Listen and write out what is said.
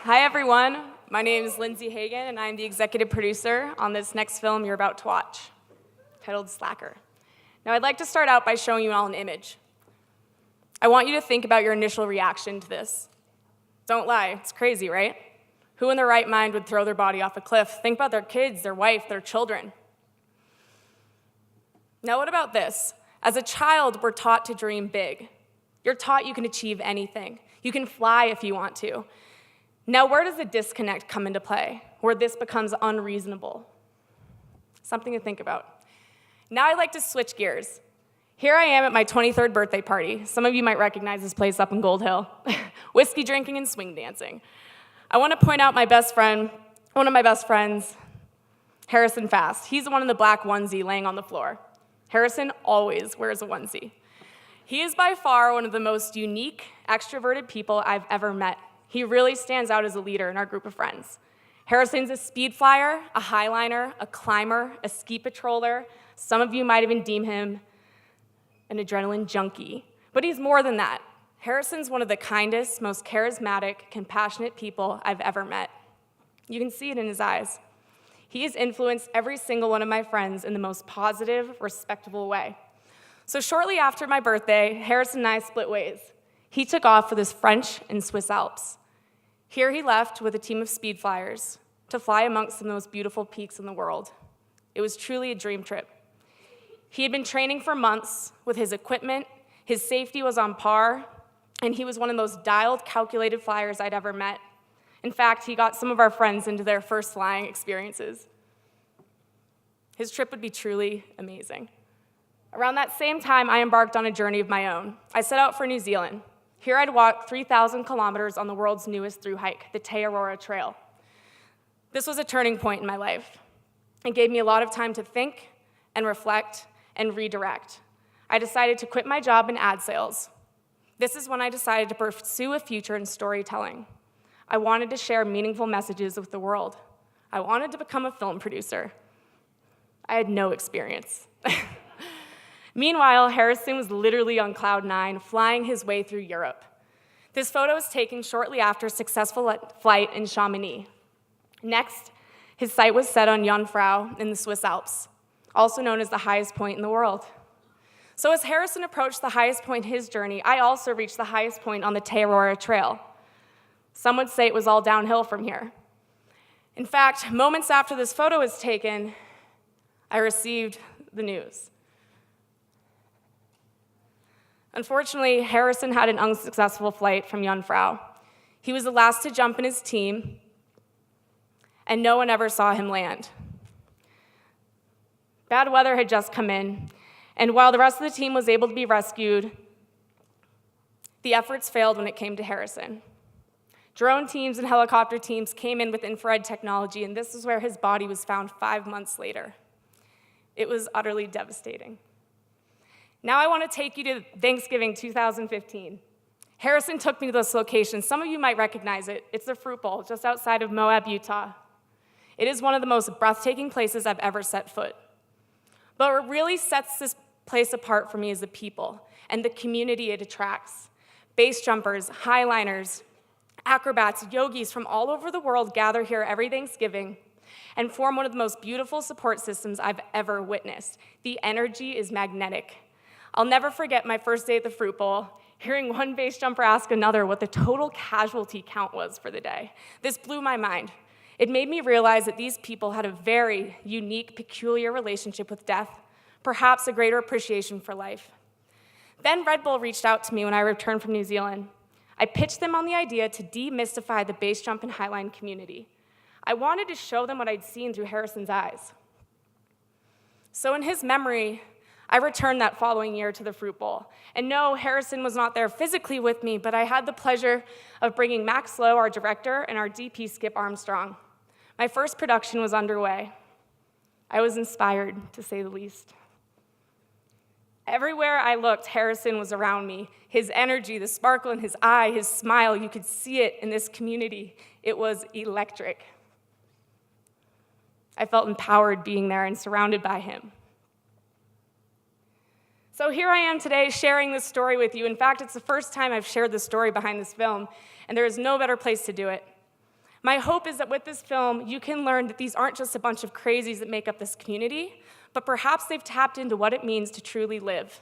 Hi, everyone. My name is Lindsey Hagen, and I'm the executive producer on this next film you're about to watch, titled Slacker. Now, I'd like to start out by showing you all an image. I want you to think about your initial reaction to this. Don't lie, it's crazy, right? Who in their right mind would throw their body off a cliff? Think about their kids, their wife, their children. Now, what about this? As a child, we're taught to dream big. You're taught you can achieve anything. You can fly if you want to. Now, where does the disconnect come into play, where this becomes unreasonable? Something to think about. Now I'd like to switch gears. Here I am at my 23rd birthday party. Some of you might recognize this place up in Gold Hill. Whiskey drinking and swing dancing. I want to point out one of my best friends, Harrison Fast. He's the one in the black onesie laying on the floor. Harrison always wears a onesie. He is by far one of the most unique, extroverted people I've ever met. He really stands out as a leader in our group of friends. Harrison's a speed flyer, a highliner, a climber, a ski patroller. Some of you might even deem him an adrenaline junkie. But he's more than that. Harrison's one of the kindest, most charismatic, compassionate people I've ever met. You can see it in his eyes. He has influenced every single one of my friends in the most positive, respectable way. So shortly after my birthday, Harrison and I split ways. He took off for the French and Swiss Alps. Here he left with a team of speed flyers to fly amongst some of the most beautiful peaks in the world. It was truly a dream trip. He had been training for months with his equipment, his safety was on par, and he was one of the most dialed, calculated flyers I'd ever met. In fact, he got some of our friends into their first flying experiences. His trip would be truly amazing. Around that same time, I embarked on a journey of my own. I set out for New Zealand. Here I'd walk 3,000 kilometers on the world's newest thru hike, the Te Aurora Trail. This was a turning point in my life. It gave me a lot of time to think and reflect and redirect. I decided to quit my job in ad sales. This is when I decided to pursue a future in storytelling. I wanted to share meaningful messages with the world. I wanted to become a film producer. I had no experience. Meanwhile, Harrison was literally on cloud 9, flying his way through Europe. This photo was taken shortly after a successful flight in Chamonix. Next, his sight was set on Jungfrau in the Swiss Alps, also known as the highest point in the world. So as Harrison approached the highest point in his journey, I also reached the highest point on the Te Aurora Trail. Some would say it was all downhill from here. In fact, moments after this photo was taken, I received the news. Unfortunately, Harrison had an unsuccessful flight from Jungfrau. He was the last to jump in his team, and no one ever saw him land. Bad weather had just come in, and while the rest of the team was able to be rescued, the efforts failed when it came to Harrison. Drone teams and helicopter teams came in with infrared technology, and this is where his body was found 5 months later. It was utterly devastating. Now I want to take you to Thanksgiving 2015. Harrison took me to this location. Some of you might recognize it. It's the Fruit Bowl, just outside of Moab, Utah. It is one of the most breathtaking places I've ever set foot. But what really sets this place apart for me is the people and the community it attracts. Base jumpers, highliners, acrobats, yogis from all over the world gather here every Thanksgiving and form one of the most beautiful support systems I've ever witnessed. The energy is magnetic. I'll never forget my first day at the Fruit Bowl, hearing one base jumper ask another what the total casualty count was for the day. This blew my mind. It made me realize that these people had a very unique, peculiar relationship with death, perhaps a greater appreciation for life. Then Red Bull reached out to me when I returned from New Zealand. I pitched them on the idea to demystify the base jump and highline community. I wanted to show them what I'd seen through Harrison's eyes. So in his memory, I returned that following year to the Fruit Bowl. And no, Harrison was not there physically with me, but I had the pleasure of bringing Max Lowe, our director, and our DP, Skip Armstrong. My first production was underway. I was inspired, to say the least. Everywhere I looked, Harrison was around me. His energy, the sparkle in his eye, his smile, you could see it in this community. It was electric. I felt empowered being there and surrounded by him. So here I am today sharing this story with you. In fact, it's the first time I've shared the story behind this film, and there is no better place to do it. My hope is that with this film, you can learn that these aren't just a bunch of crazies that make up this community, but perhaps they've tapped into what it means to truly live.